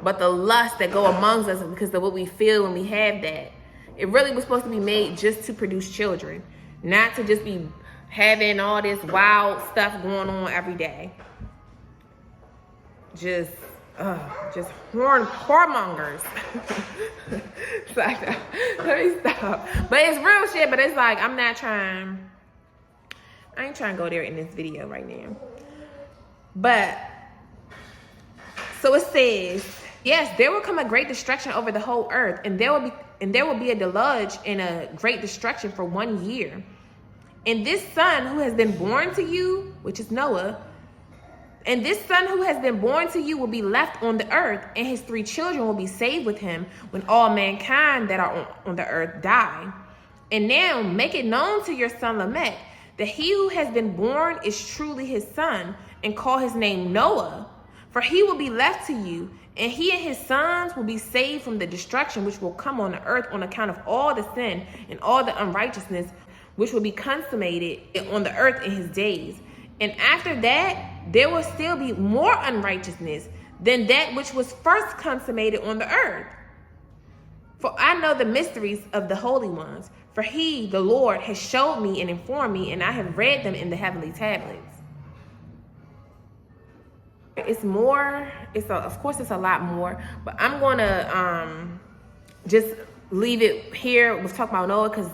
but the lust that go amongst us because of what we feel when we have that. It really was supposed to be made just to produce children, not to just be having all this wild stuff going on every day. Just whoremongers. Like, let me stop. But it's real shit, but it's like, I ain't trying to go there in this video right now. But, so it says, yes, there will come a great destruction over the whole earth, and there will be a deluge and a great destruction for 1 year. And this son who has been born to you, which is Noah, and this son who has been born to you will be left on the earth, and his 3 children will be saved with him when all mankind that are on the earth die. And now make it known to your son Lamech that he who has been born is truly his son, and call his name Noah, for he will be left to you, and he and his sons will be saved from the destruction which will come on the earth on account of all the sin and all the unrighteousness which will be consummated on the earth in his days. And after that, there will still be more unrighteousness than that which was first consummated on the earth. For I know the mysteries of the holy ones, for he, the Lord, has showed me and informed me, and I have read them in the heavenly tablets. It's more, of course it's a lot more, but I'm gonna just leave it here. We'll talk about Noah, because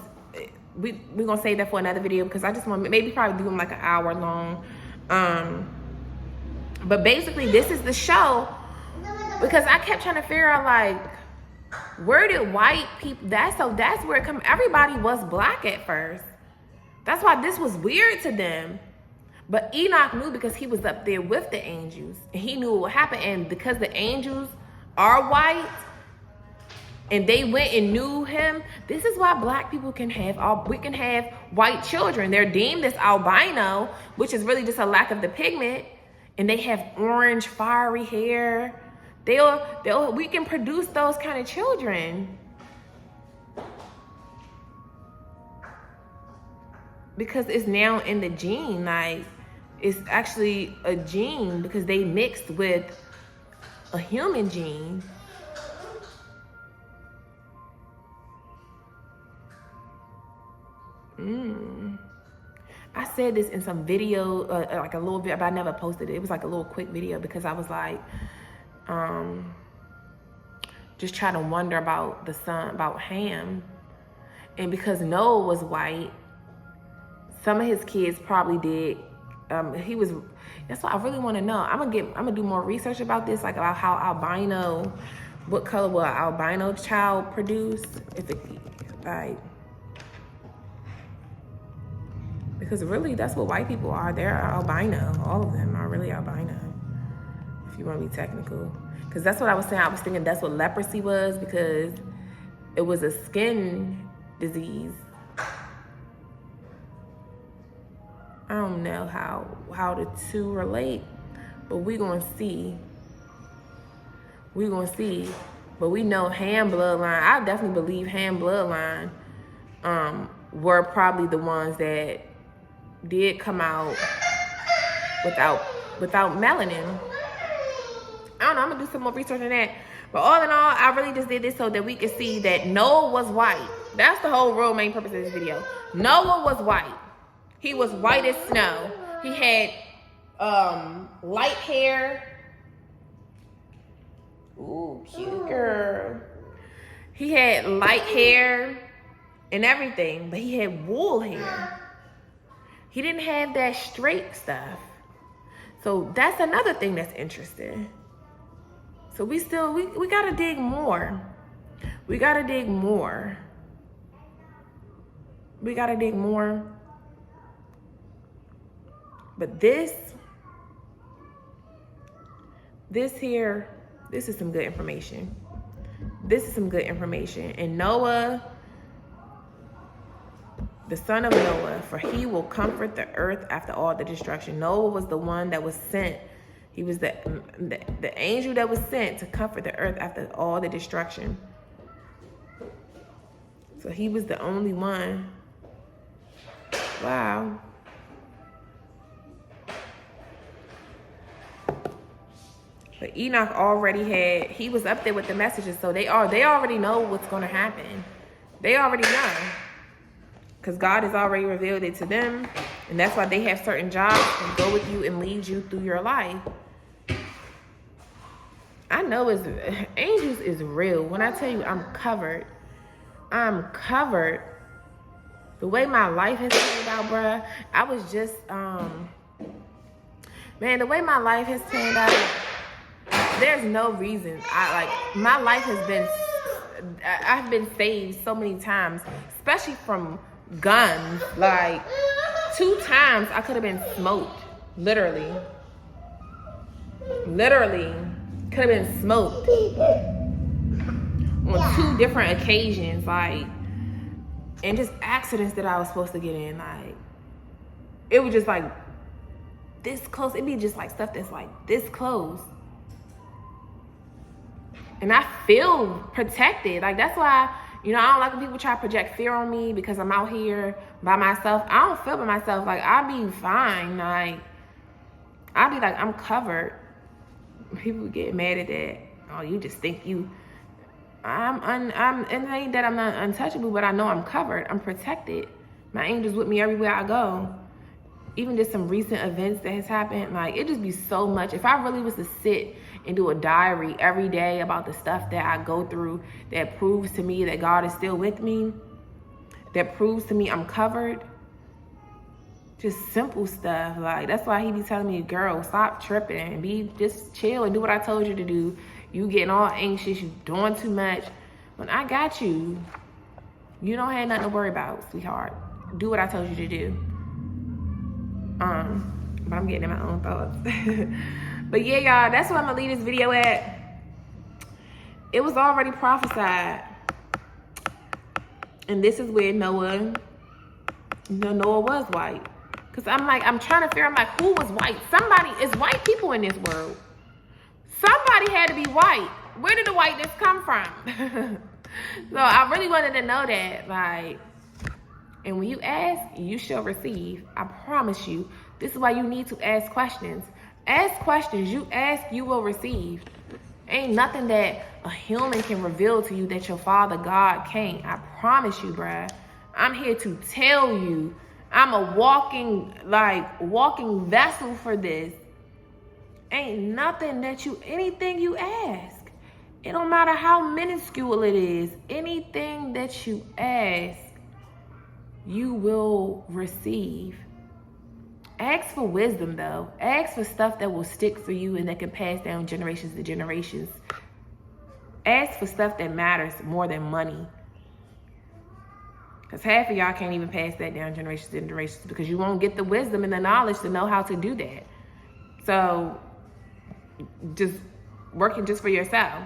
we're gonna save that for another video, because I just want to maybe probably do them like an hour long. But basically this is the show, because I kept trying to figure out, like, where did white people, that's where it come. Everybody was black at first. That's why this was weird to them. But Enoch knew because he was up there with the angels. And he knew what would happen. And because the angels are white, and they went and knew him, this is why black people can have, we can have white children. They're deemed as albino, which is really just a lack of the pigment. And they have orange, fiery hair. We can produce those kind of children. Because it's now in the gene, like, it's actually a gene because they mixed with a human gene. I said this in some video, like a little bit, but I never posted it. It was like a little quick video because I was like, just trying to wonder about the son, about Ham. And because Noah was white, some of his kids probably did. That's what I really want to know. I'm gonna do more research about this, like about how albino, what color will an albino child produce? If it, like, because really that's what white people are. They're albino. All of them are really albino, if you want to be technical. Because that's what I was saying. I was thinking that's what leprosy was, because it was a skin disease. I don't know how the two relate, but we're gonna see. We're gonna see. But we know Ham bloodline. I definitely believe Ham bloodline were probably the ones that did come out without melanin. I don't know. I'm gonna do some more research on that. But all in all, I really just did this so that we could see that Noah was white. That's the whole real main purpose of this video. Noah was white. He was white as snow. He had light hair. Ooh, cute girl. He had light hair and everything, but he had wool hair. He didn't have that straight stuff. So that's another thing that's interesting. So we gotta dig more. We gotta dig more. We gotta dig more. But this here, this is some good information. This is some good information. And Noah, the son of Noah, for he will comfort the earth after all the destruction. Noah was the one that was sent. He was the angel that was sent to comfort the earth after all the destruction. So he was the only one. Wow. But Enoch already he was up there with the messages, so they already know what's going to happen. They already know. Because God has already revealed it to them, and that's why they have certain jobs that go with you and lead you through your life. I know angels is real. When I tell you I'm covered, I'm covered. The way my life has turned out, bruh, I was just, man, the way my life has turned out, there's no reason. My life has been, I've been saved so many times, especially from guns. Like 2 times I could have been smoked, literally could have been smoked on 2 different occasions, like, and just accidents that I was supposed to get in. Like, it was just like this close. It'd be just like stuff that's like this close. And I feel protected. Like, that's why, I don't like when people try to project fear on me because I'm out here by myself. I don't feel by myself. Like, I'll be fine. Like, I'll be like, I'm covered. People get mad at that. Oh, you just think you... and it ain't that I'm not untouchable, but I know I'm covered. I'm protected. My angel's with me everywhere I go. Even just some recent events that has happened, like, it just be so much. If I really was to sit and do a diary every day about the stuff that I go through that proves to me that God is still with me, that proves to me I'm covered, just simple stuff. Like, that's why he be telling me, girl, stop tripping and just chill and do what I told you to do. You getting all anxious, you doing too much. When I got you, you don't have nothing to worry about, sweetheart. Do what I told you to do. But I'm getting in my own thoughts. But yeah, y'all, that's what I'm gonna leave this video at. It was already prophesied. And this is where Noah was white. Because I'm trying to figure out, like, who was white? It's white people in this world. Somebody had to be white. Where did the whiteness come from? So I really wanted to know that, like, and when you ask, you shall receive. I promise you. This is why you need to ask questions. Ask questions. You ask, you will receive. Ain't nothing that a human can reveal to you that your Father God can't. I promise you, bruh. I'm here to tell you. I'm a walking vessel for this. Ain't nothing anything you ask. It don't matter how minuscule it is. Anything that you ask, you will receive. Ask for wisdom, though. Ask for stuff that will stick for you and that can pass down generations to generations. Ask for stuff that matters more than money. Because half of y'all can't even pass that down generations to generations because you won't get the wisdom and the knowledge to know how to do that. So, just working just for yourself.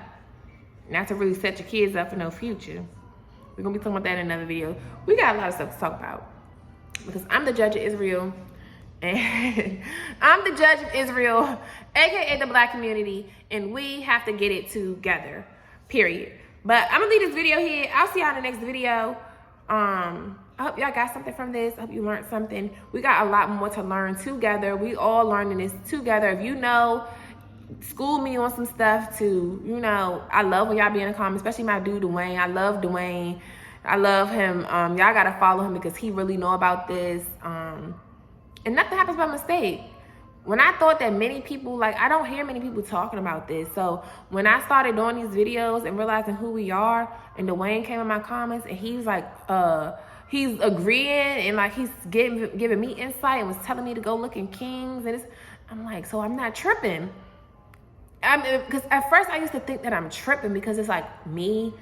Not to really set your kids up for no future. We're going to be talking about that in another video. We got a lot of stuff to talk about. Because I'm the judge of Israel. And I'm the judge of Israel, aka the black community, and we have to get it together, period. But I'm gonna leave this video here. I'll see y'all in the next video. I hope y'all got something from this. I hope you learned something. We got a lot more to learn together. We all learning this together. If you know, school me on some stuff too. You know, I love when y'all be in the comments, especially my dude Dwayne. I love Dwayne. I love him. Y'all gotta follow him because he really know about this. And nothing happens by mistake. When I thought that many people, I don't hear many people talking about this. So when I started doing these videos and realizing who we are, and Dwayne came in my comments and he's like, he's agreeing and he's giving me insight and was telling me to go look in Kings. And I'm like, so I'm not tripping. Because at first I used to think that I'm tripping because it's like me.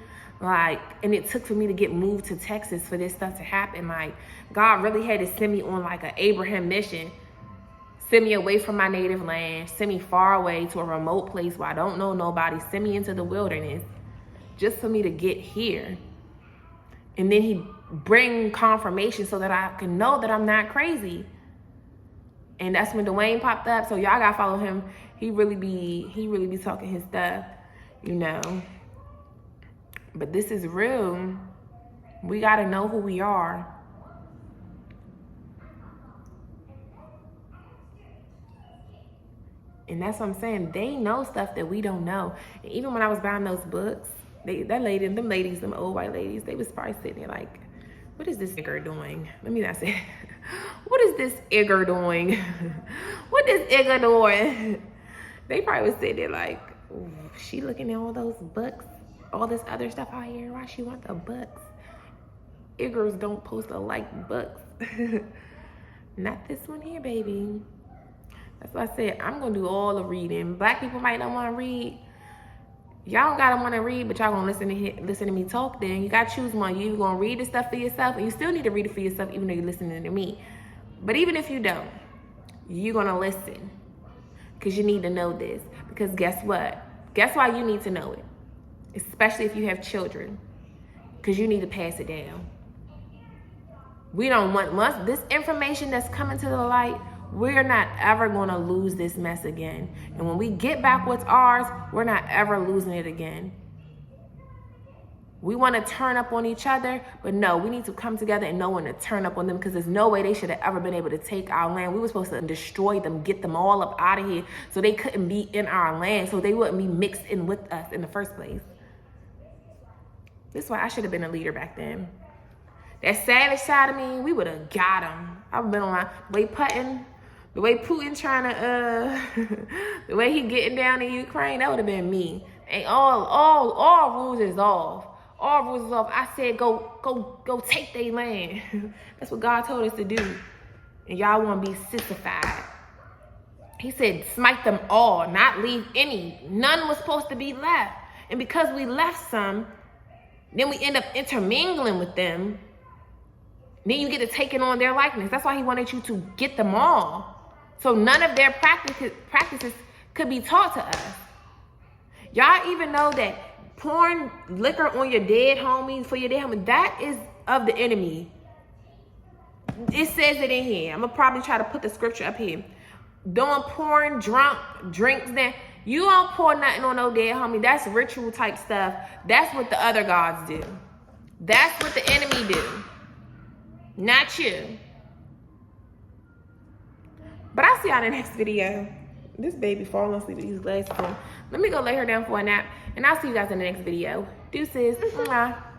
And it took for me to get moved to Texas for this stuff to happen. God really had to send me on an Abraham mission. Send me away from my native land. Send me far away to a remote place where I don't know nobody. Send me into the wilderness just for me to get here. And then he bring confirmation so that I can know that I'm not crazy. And that's when Dwayne popped up. So y'all gotta follow him. He really be talking his stuff, you know. But this is real. We gotta know who we are. And that's what I'm saying. They know stuff that we don't know. And even when I was buying those books, them old white ladies, they was probably sitting there like, what is this nigger doing? Let me not say, what is this igger doing? What is igger doing? They probably was sitting there like, she looking at all those books, all this other stuff out here. Why she want the books? Iggers don't post to like books. Not this one here, baby. That's why I said I'm gonna do all the reading. Black people might not want to read. Y'all don't gotta want to read, but y'all gonna listen to me talk. Then you gotta choose one. You gonna read the stuff for yourself, and you still need to read it for yourself, even though you're listening to me. But even if you don't, you're gonna listen because you need to know this. Because guess what? Guess why you need to know it? Especially if you have children, because you need to pass it down. We don't want, once this information that's coming to the light, we're not ever going to lose this mess again. And when we get back what's ours, we're not ever losing it again. We want to turn up on each other, but no, we need to come together and know when to turn up on them, because there's no way they should have ever been able to take our land. We were supposed to destroy them, get them all up out of here so they couldn't be in our land, so they wouldn't be mixed in with us in the first place. This is why I should have been a leader back then. That savage side of me, we would have got them. I've been on the way Putin trying to, the way he getting down in Ukraine, that would have been me. And all rules is off. All rules is off. I said, go take their land. That's what God told us to do. And y'all want to be sissified. He said, smite them all, not leave any. None was supposed to be left. And because we left some, then we end up intermingling with them. Then you get to taking on their likeness. That's why he wanted you to get them all. So none of their practices could be taught to us. Y'all even know that pouring liquor on your dead homies, for your dead homies, that is of the enemy. It says it in here. I'm going to probably try to put the scripture up here. Pouring drunk drinks then. You don't pour nothing on no dead homie. That's ritual type stuff. That's what the other gods do. That's what the enemy do. Not you. But I'll see y'all in the next video. This baby falling asleep with these glasses on. Let me go lay her down for a nap. And I'll see you guys in the next video. Deuces. Mwah.